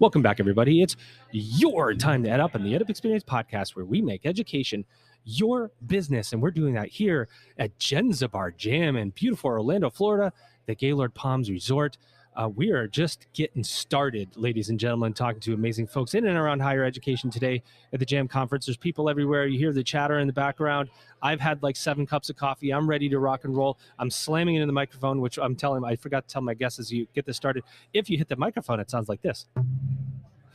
Welcome back, everybody. It's your time to EdUp and the EdUp Experience podcast, where we make education your business. And we're doing that here at Jenzabar Jam in beautiful Orlando, Florida, the Gaylord Palms Resort. We are just getting started, ladies and gentlemen, talking to amazing folks in and around higher education today at the Jam Conference. There's people everywhere. You hear the chatter in the background. I've had like 7 cups of coffee. I'm ready to rock and roll. I'm slamming it in the microphone, which I forgot to tell my guests as you get this started. If you hit the microphone, it sounds like this.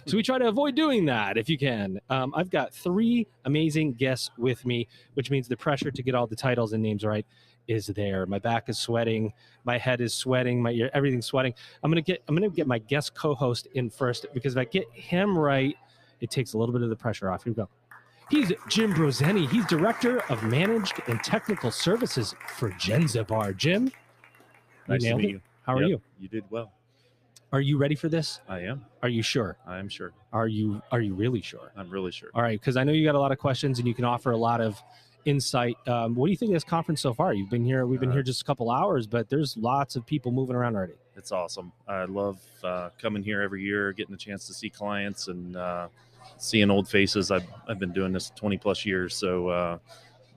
So we try to avoid doing that if you can. I've got 3 amazing guests with me, which means the pressure to get all the titles and names right is there. My back is sweating, my head is sweating, my ear, everything's sweating. I'm gonna get my guest co-host in first, because if I get him right, it takes a little bit of the pressure off. Here we go. He's Jim Brozeni. He's Director of Managed and Technical Services for Jenzabar. Jim, Nice to meet you. How are you? You did well. Are you ready for this? I am. Are you sure? I am sure. Are you really sure? I'm really sure. All right, because I know you got a lot of questions and you can offer a lot of insight. What do you think of this conference so far? You've been here. We've been here just a couple hours, but there's lots of people moving around already. It's awesome. I love coming here every year, getting a chance to see clients and seeing old faces. I've been doing this 20 plus years, so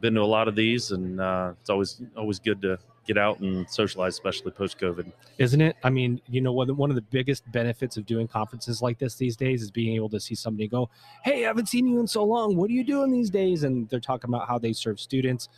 been to a lot of these, and it's always good to get out and socialize, especially post-COVID. Isn't it? I mean, you know, one of the biggest benefits of doing conferences like this these days is being able to see somebody go, hey, I haven't seen you in so long. What are you doing these days? And they're talking about how they serve students.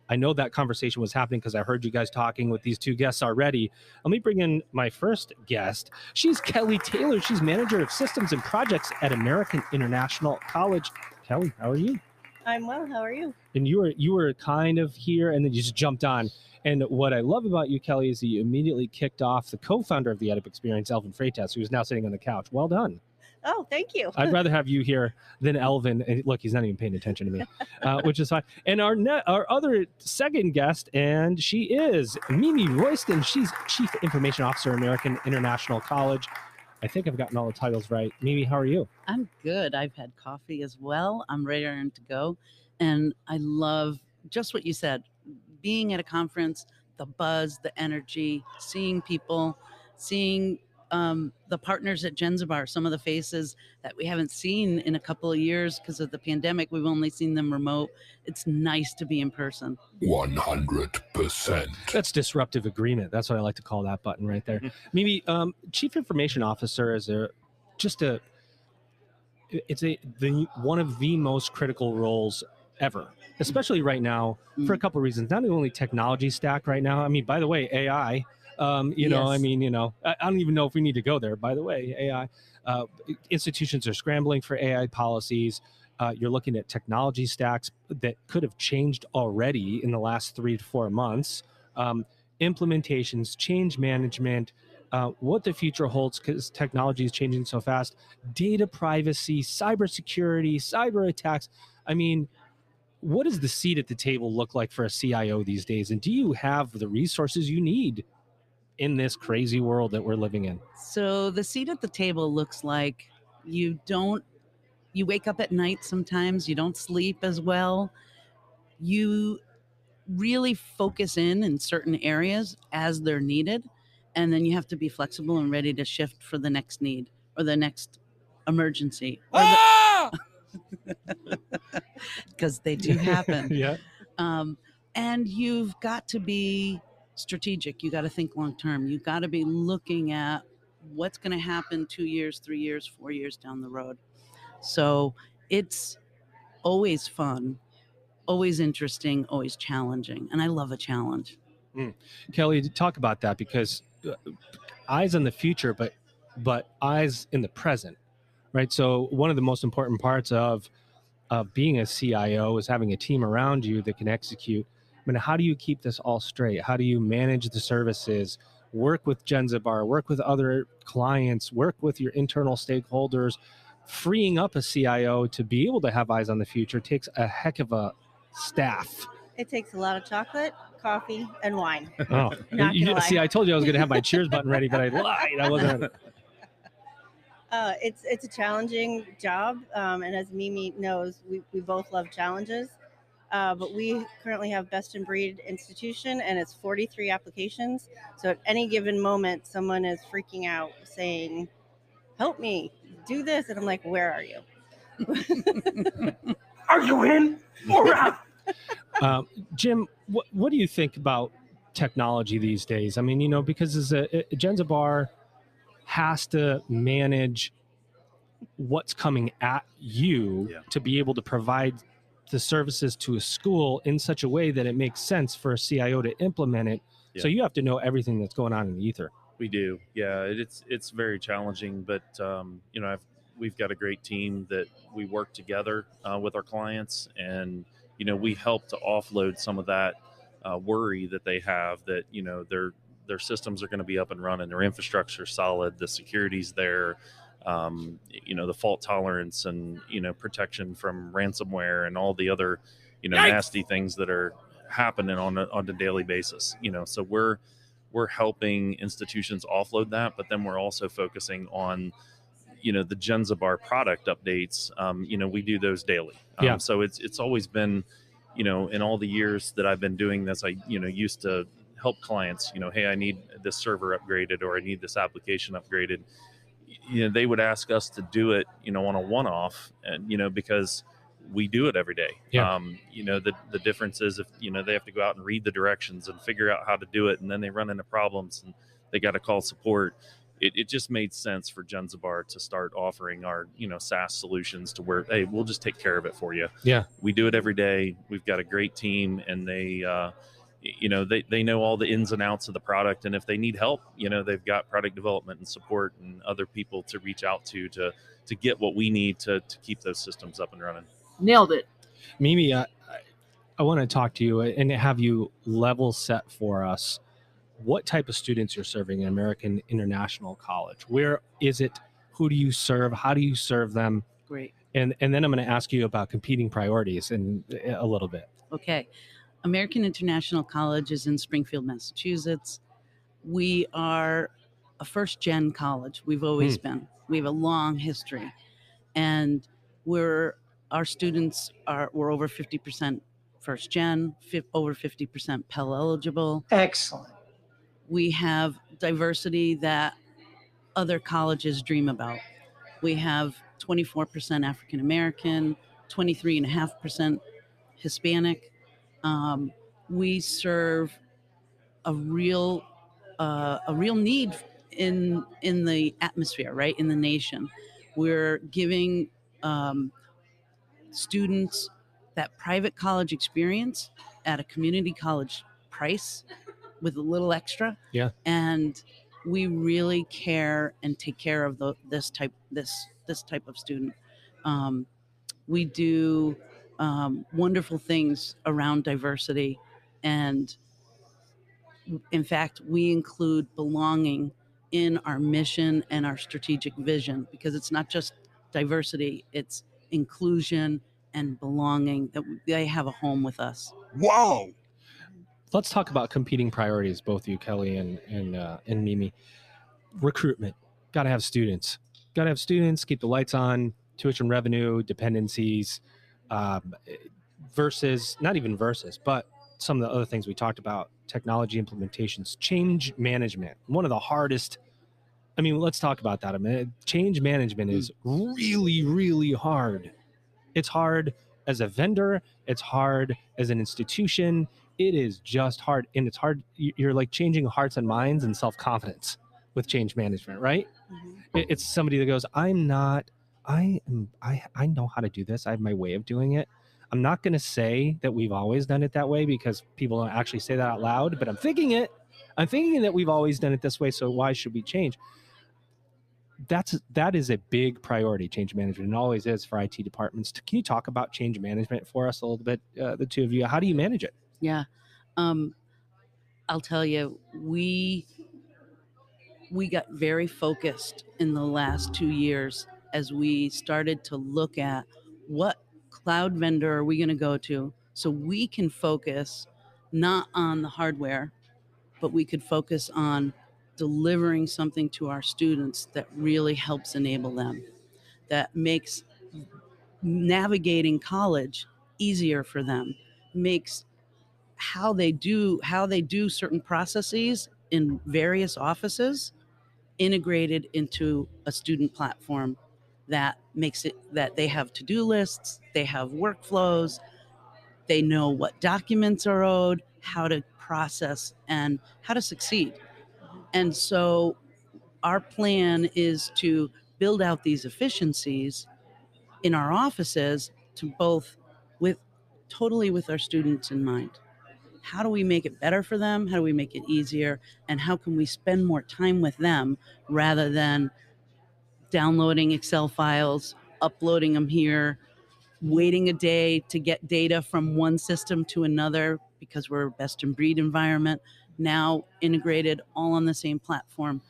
I know that conversation was happening because I heard you guys talking with these 2 guests already. Let me bring in my first guest. She's Kelly Taylor. She's Manager of Systems and Projects at American International College. Kelly, how are you? I'm well. How are you? And you were kind of here and then you just jumped on. And what I love about you, Kelly, is that you immediately kicked off the co-founder of the EdUp Experience, Elvin Freitas, who is now sitting on the couch. Well done. Oh, thank you. I'd rather have you here than Elvin. And look, he's not even paying attention to me, which is fine. And our other second guest, and she is Mimi Royston. She's Chief Information Officer, American International College. I think I've gotten all the titles right. Mimi, how are you? I'm good. I've had coffee as well. I'm ready to go. And I love just what you said, being at a conference, the buzz, the energy, seeing people, seeing the partners at Jenzabar, some of the faces that we haven't seen in a couple of years because of the pandemic. We've only seen them remote. It's nice to be in person. 100%. That's disruptive agreement. That's what I like to call that button right there. Mimi, Chief Information Officer is one of the most critical roles ever, especially right now for a couple of reasons. Not only technology stack right now. I mean, by the way, AI. Yes. I don't even know if we need to go there. By the way, AI institutions are scrambling for AI policies. You're looking at technology stacks that could have changed already in the last 3 to 4 months. Implementations, change management, what the future holds because technology is changing so fast. Data privacy, cybersecurity, cyber attacks. I mean, what does the seat at the table look like for a CIO these days? And do you have the resources you need in this crazy world that we're living in? So the seat at the table looks like you wake up at night sometimes, you don't sleep as well. You really focus in certain areas as they're needed. And then you have to be flexible and ready to shift for the next need or the next emergency. Because they do happen. Yeah. And you've got to be strategic. You got to think long term. You got to be looking at what's going to happen 2 years, 3 years, 4 years down the road. So it's always fun, always interesting, always challenging. And I love a challenge. Kelly, talk about that, because eyes on the future, but eyes in the present, right? So one of the most important parts of being a CIO is having a team around you that can execute. I mean, how do you keep this all straight? How do you manage the services, work with Jenzabar, work with other clients, work with your internal stakeholders? Freeing up a CIO to be able to have eyes on the future takes a heck of a staff. It takes a lot of chocolate, coffee, and wine. Oh, see, I told you I was going to have my cheers button ready, but I lied. I wasn't. It's a challenging job, and as Mimi knows, we both love challenges. But we currently have best in breed institution, and it's 43 applications. So at any given moment, someone is freaking out, saying, "Help me! do this. And I'm like, where are you? Are you in or out? Jim, what do you think about technology these days? I mean, because as a Jenzabar has to manage what's coming at you Yeah. to be able to provide the services to a school in such a way that it makes sense for a CIO to implement it. Yeah. So you have to know everything that's going on in the ether. We do, yeah. It's very challenging, but we've got a great team that we work together with our clients, and we help to offload some of that worry that they have that their systems are going to be up and running, their infrastructure solid, the security's there, the fault tolerance and protection from ransomware and all the other nasty things that are happening on a daily basis. So we're helping institutions offload that, but then we're also focusing on the Jenzabar product updates. We do those daily. Yeah. So it's always been in all the years that I've been doing this, I used to help clients, hey, I need this server upgraded or I need this application upgraded. They would ask us to do it on a one-off, and because we do it every day. Yeah. The difference is if they have to go out and read the directions and figure out how to do it, and then they run into problems and they got to call support. It just made sense for Jenzabar to start offering our SaaS solutions to where, hey, we'll just take care of it for you. Yeah. We do it every day. We've got a great team, and they know all the ins and outs of the product, and if they need help, they've got product development and support and other people to reach out to get what we need to keep those systems up and running. Nailed it. Mimi, I want to talk to you and have you level set for us what type of students you're serving in American International College. Where is it? Who do you serve? How do you serve them? Great. And then I'm going to ask you about competing priorities in a little bit. Okay. American International College is in Springfield, Massachusetts. We are a first-gen college. We've always been. We have a long history. And we're over 50% first-gen, over 50% Pell eligible. Excellent. We have diversity that other colleges dream about. We have 24% African American, 23.5% Hispanic. We serve a real need in the atmosphere, right, in the nation. We're giving students that private college experience at a community college price with a little extra. Yeah. And we really care and take care of this type of student. We do wonderful things around diversity, and in fact, we include belonging in our mission and our strategic vision, because it's not just diversity, it's inclusion and belonging, that they have a home with us. Wow. Let's talk about competing priorities, both you, Kelly and Mimi. Recruitment. Got to have students. Keep the lights on. Tuition revenue, dependencies, but some of the other things we talked about, technology implementations, change management. One of the hardest. I mean, let's talk about that a minute. Change management is really, really hard. It's hard as a vendor. It's hard as an institution. It is just hard. And it's hard. You're like changing hearts and minds and self-confidence with change management, right? Mm-hmm. It's somebody that goes, I know how to do this. I have my way of doing it. I'm not going to say that we've always done it that way, because people don't actually say that out loud, but I'm thinking that we've always done it this way. So why should we change? That is a big priority, change management, and always is for IT departments. Can you talk about change management for us a little bit, the two of you? How do you manage it? Yeah. I'll tell you, we got very focused in the last 2 years as we started to look at what cloud vendor are we going to go to, so we can focus not on the hardware, but we could focus on delivering something to our students that really helps enable them, that makes navigating college easier for them, makes how they do certain processes in various offices integrated into a student platform that makes it that they have to-do lists, they have workflows, they know what documents are owed, how to process, and how to succeed. And so our plan is to build out these efficiencies in our offices to both with totally with our students in mind. How do we make it better for them? How do we make it easier? And how can we spend more time with them rather than downloading Excel files, uploading them here, waiting a day to get data from one system to another because we're a best in breed environment, now integrated all on the same platform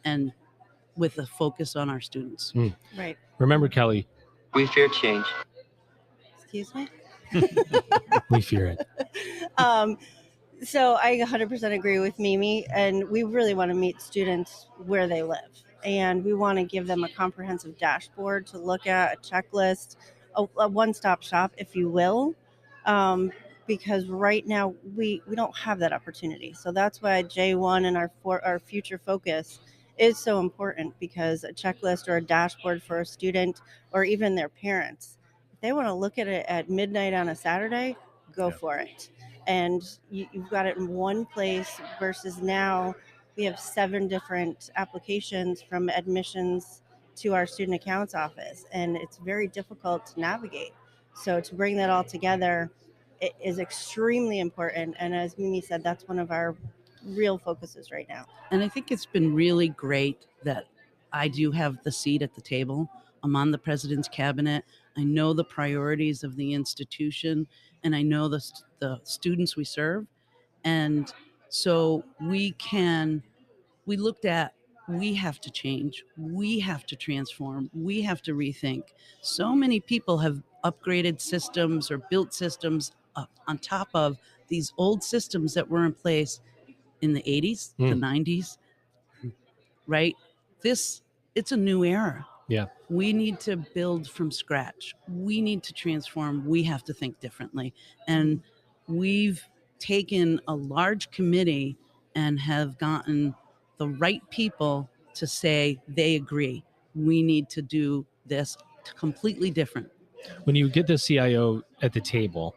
and with a focus on our students. Right. Remember, Kelly, We fear change. Excuse me. we fear it. So I 100% agree with Mimi, and we really want to meet students where they live. And we want to give them a comprehensive dashboard to look at, a checklist, a one-stop shop, if you will, because right now we don't have that opportunity. So that's why J1 and our future focus is so important, because a checklist or a dashboard for a student or even their parents, if they want to look at it at midnight on a Saturday, go for it. And you've got it in one place versus now we have 7 different applications from admissions to our student accounts office, and it's very difficult to navigate. So to bring that all together, it is extremely important. And as Mimi said, that's one of our real focuses right now. And I think it's been really great that I do have the seat at the table. I'm on the president's cabinet. I know the priorities of the institution, and I know the students we serve. And so we looked at, we have to change, we have to transform, we have to rethink. So many people have upgraded systems or built systems on top of these old systems that were in place in the 80s, the 90s, right? It's a new era. Yeah. We need to build from scratch. We need to transform. We have to think differently. And we've taken a large committee and have gotten the right people to say they agree. We need to do this completely different. When you get the CIO at the table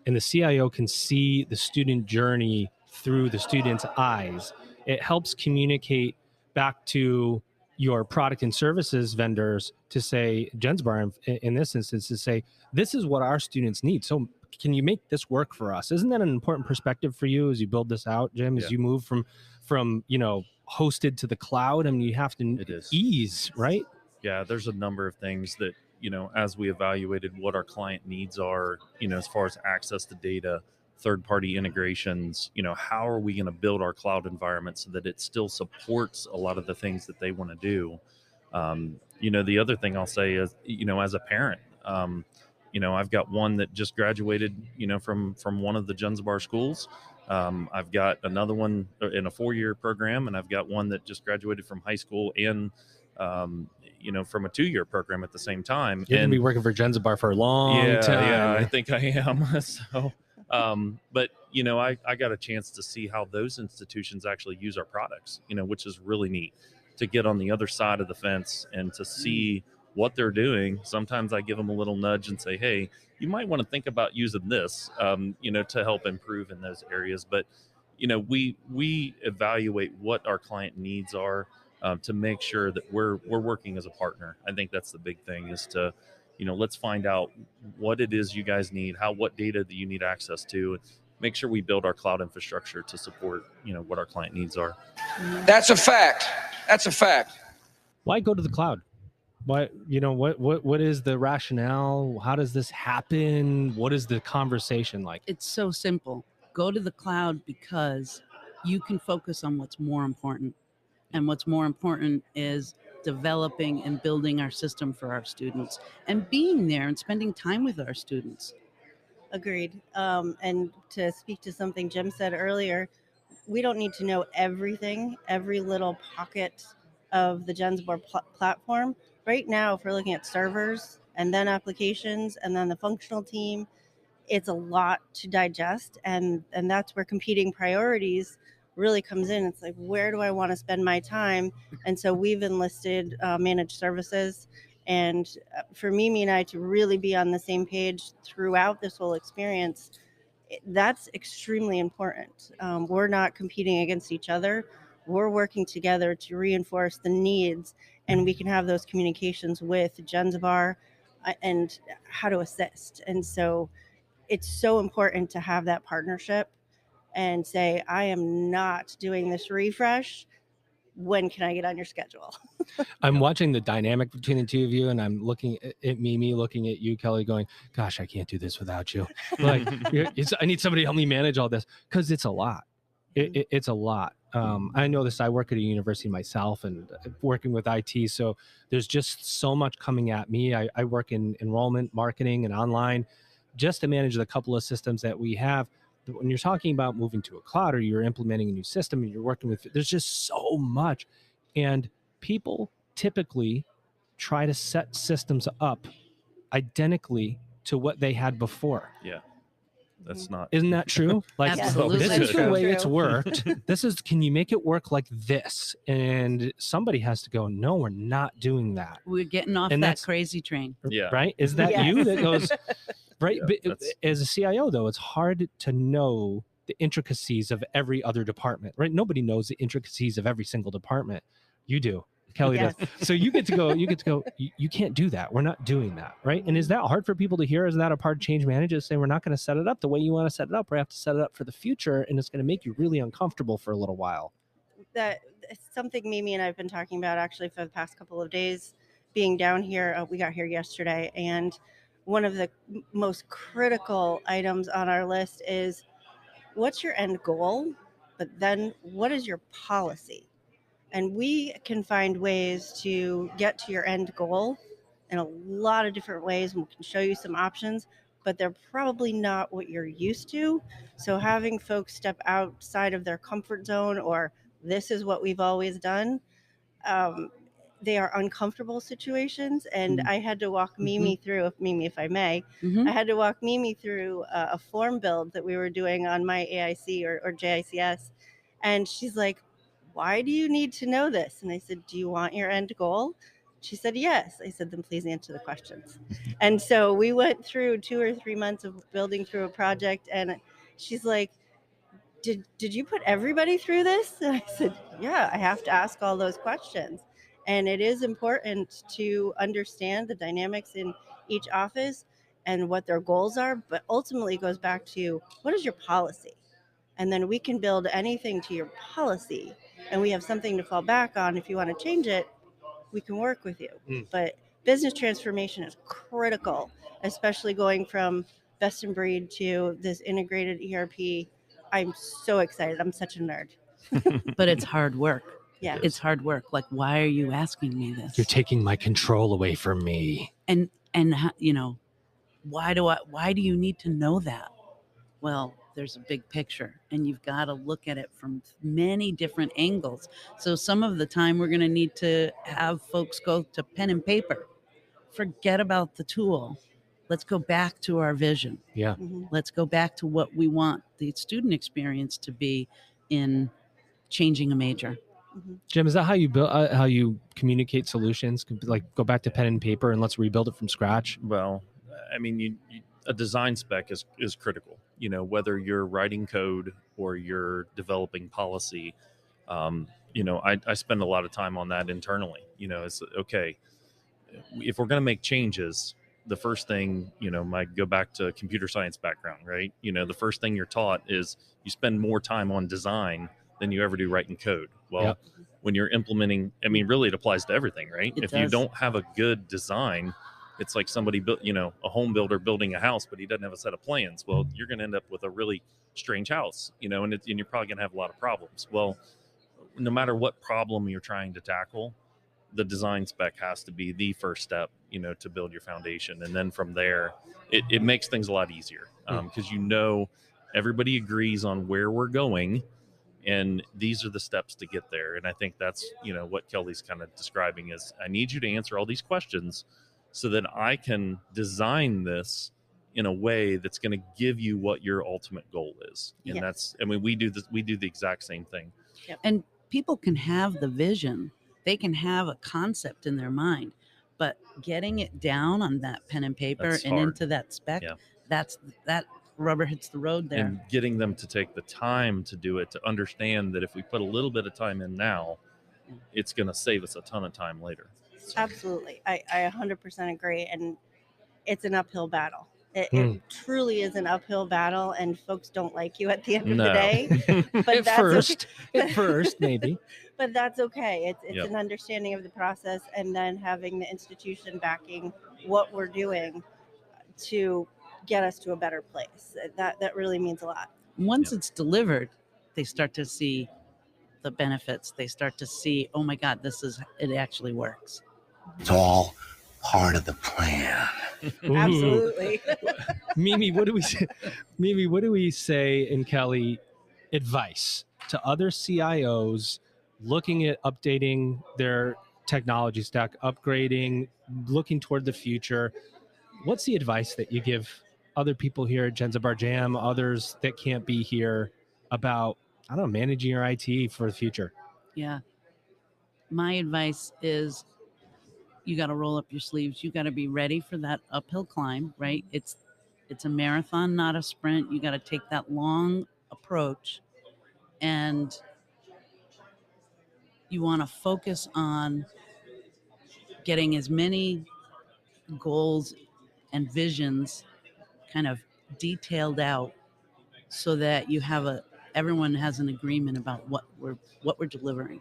and the CIO can see the student journey through the student's eyes, it helps communicate back to your product and services vendors to say, Jenzabar in this instance, to say, this is what our students need. So can you make this work for us? Isn't that an important perspective for you as you build this out, Jim, as you move from hosted to the cloud? I mean, you have to ease, right? Yeah, there's a number of things that, as we evaluated what our client needs are, as far as access to data, third-party integrations, how are we going to build our cloud environment so that it still supports a lot of the things that they want to do? The other thing I'll say is, as a parent, I've got one that just graduated, from one of the Jenzabar schools. I've got another one in a 4-year program, and I've got one that just graduated from high school and from a 2-year program at the same time. You're going to be working for Jenzabar for a long time. Yeah, I think I am. So, but I got a chance to see how those institutions actually use our products, which is really neat to get on the other side of the fence and to see what they're doing. Sometimes I give them a little nudge and say, hey, you might want to think about using this, to help improve in those areas. But, we evaluate what our client needs are to make sure that we're working as a partner. I think that's the big thing is to, let's find out what it is you guys need, what data that you need access to, make sure we build our cloud infrastructure to support, what our client needs are. That's a fact. That's a fact. Why go to the cloud? What is the rationale? How does this happen? What is the conversation like? It's so simple. Go to the cloud because you can focus on what's more important. And what's more important is developing and building our system for our students and being there and spending time with our students. Agreed. And to speak to something Jim said earlier, we don't need to know everything, every little pocket of the Jenzabar platform. Right now, if we're looking at servers and then applications and then the functional team, it's a lot to digest. And that's where competing priorities really comes in. It's like, where do I want to spend my time? And so we've enlisted managed services And for Mimi and I to really be on the same page throughout this whole experience, that's extremely important. We're not competing against each other. We're working together to reinforce the needs, and we can have those communications with Jenzabar and how to assist. And so it's so important to have that partnership and say, I am not doing this refresh. When can I get on your schedule? I'm watching the dynamic between the two of you, and I'm looking at Mimi, looking at you, Kelly, going, gosh, I can't do this without you. Like, I need somebody to help me manage all this, because it's a lot. It's a lot. I know this. I work at a university myself and working with IT. So there's just so much coming at me. I work in enrollment, marketing, and online just to manage the couple of systems that we have. When you're talking about moving to a cloud or you're implementing a new system and you're working with, there's just so much. And people typically try to set systems up identically to what they had before. Yeah. That's not. Isn't that true? Like, Absolutely. this is the True. way it's worked. Can you make it work like this? And somebody has to go, no, we're not doing that. We're getting off And that that's- crazy train. Yeah. Right? Is that Yes. you that goes, right? Yeah, But as a CIO, though, it's hard to know the intricacies of every other department, right? Nobody knows the intricacies of every single department. You do. Kelly Yes. does. So you get to go, you can't do that. We're not doing that. Right. And is that hard for people to hear? Is that a part of change managers say, we're not going to set it up the way you want to set it up? We have to set it up for the future. And it's going to make you really uncomfortable for a little while. That it's something Mimi and I have been talking about actually for the past couple of days being down here. We got here yesterday, and one of the most critical items on our list is, what's your end goal? But then what is your policy? And we can find ways to get to your end goal in a lot of different ways, and we can show you some options, but they're probably not what you're used to. So having folks step outside of their comfort zone, or this is what we've always done, they are uncomfortable situations. And I had to walk Mimi through, Mimi, if I may, I had to walk Mimi through a form build that we were doing on my AIC or JICS. And she's like, why do you need to know this? And I said, do you want your end goal? She said, yes. I said, then please answer the questions. And so we went through 2 or 3 months of building through a project. And she's like, did you put everybody through this? And I said, yeah, I have to ask all those questions. And it is important to understand the dynamics in each office and what their goals are. But ultimately it goes back to, what is your policy? And then we can build anything to your policy, and we have something to fall back on. If you want to change it, we can work with you. But business transformation is critical, especially going from best in breed to this integrated ERP. I'm so excited. I'm such a nerd. But it's hard work. Yeah. It's hard work. Like, why are you asking me this? You're taking my control away from me. And you know, why do you need to know that? Well, there's a big picture, and you've got to look at it from many different angles. So some of the time we're going to need to have folks go to pen and paper. Forget about the tool. Let's go back to our vision. Yeah. Let's go back to what we want the student experience to be in changing a major. Jim, is that how you build, how you communicate solutions? Like, go back to pen and paper and let's rebuild it from scratch? Well, I mean, a design spec is critical. You know, whether you're writing code or you're developing policy, you know, I spend a lot of time on that internally. You know, it's okay. If we're going to make changes, the first thing, you know, might go back to computer science background, right? You know, the first thing you're taught is you spend more time on design than you ever do writing code. Well, when you're implementing, I mean, really it applies to everything, right? It If does. you don't have a good design, it's like somebody built, you know, a home builder building a house, but he doesn't have a set of plans. Well, you're going to end up with a really strange house, you know, and you're probably going to have a lot of problems. Well, no matter what problem you're trying to tackle, the design spec has to be the first step, you know, to build your foundation. And then from there, it makes things a lot easier because, you know, everybody agrees on where we're going. And these are the steps to get there. And I think that's, you know, what Kelly's kind of describing is, I need you to answer all these questions so that I can design this in a way that's going to give you what your ultimate goal is. And that's, I mean, we do the exact same thing. And people can have the vision, they can have a concept in their mind, but getting it down on that pen and paper That's and hard. into that spec, Yeah. that rubber hits the road there. And getting them to take the time to do it, to understand that if we put a little bit of time in now, it's going to save us a ton of time later. So, Absolutely. I 100% agree. And it's an uphill battle. It truly is an uphill battle, and folks don't like you at the end of the No. day. But At that's first, okay. at first, maybe. But that's okay. It's Yep. an understanding of the process, and then having the institution backing what we're doing to get us to a better place. That really means a lot. Once Yeah. it's delivered, they start to see the benefits. They start to see, oh my God, it actually works. It's all part of the plan. Ooh. Absolutely. Mimi, what do we say? Mimi, what do we say in Kelly advice to other CIOs looking at updating their technology stack, upgrading, looking toward the future? What's the advice that you give other people here at Jenzabar Jam, others that can't be here, about, I don't know, managing your IT for the future? Yeah. My advice is you got to roll up your sleeves. You got to be ready for that uphill climb, right? It's a marathon, not a sprint. You got to take that long approach, and you want to focus on getting as many goals and visions kind of detailed out so that you have everyone has an agreement about what we're delivering.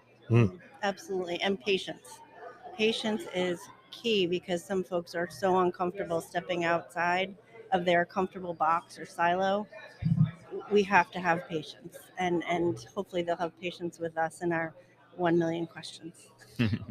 Absolutely. And patience. Patience is key, because some folks are so uncomfortable stepping outside of their comfortable box or silo. We have to have patience, and hopefully they'll have patience with us and our 1 million questions.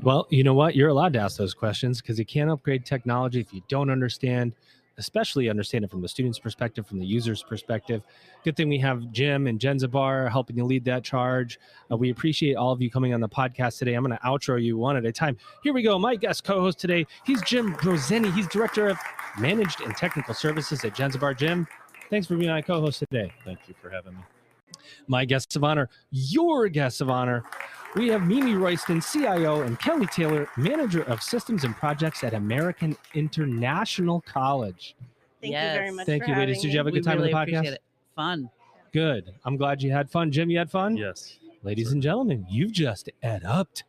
Well, you know what? You're allowed to ask those questions, because you can't upgrade technology if you don't understand, especially understand it from the student's perspective, from the user's perspective. Good thing we have Jim and Jenzabar helping to lead that charge. We appreciate all of you coming on the podcast today. I'm going to outro you one at a time. Here we go. My guest co-host today, he's Jim Brozeni. He's Director of Managed and Technical Services at Jenzabar. Jim, thanks for being my co-host today. Thank you for having me. My guests of honor, your guests of honor, we have Mimi Royston, CIO, and Kelly Taylor, Manager of Systems and Projects at American International College. Thank you very Yes. much. Thank for you, ladies. having Did you have a me. good time really on the appreciate podcast? it. Fun. Good. I'm glad you had fun. Jim, you had fun? Yes. Ladies and gentlemen, you've just EdUp'd.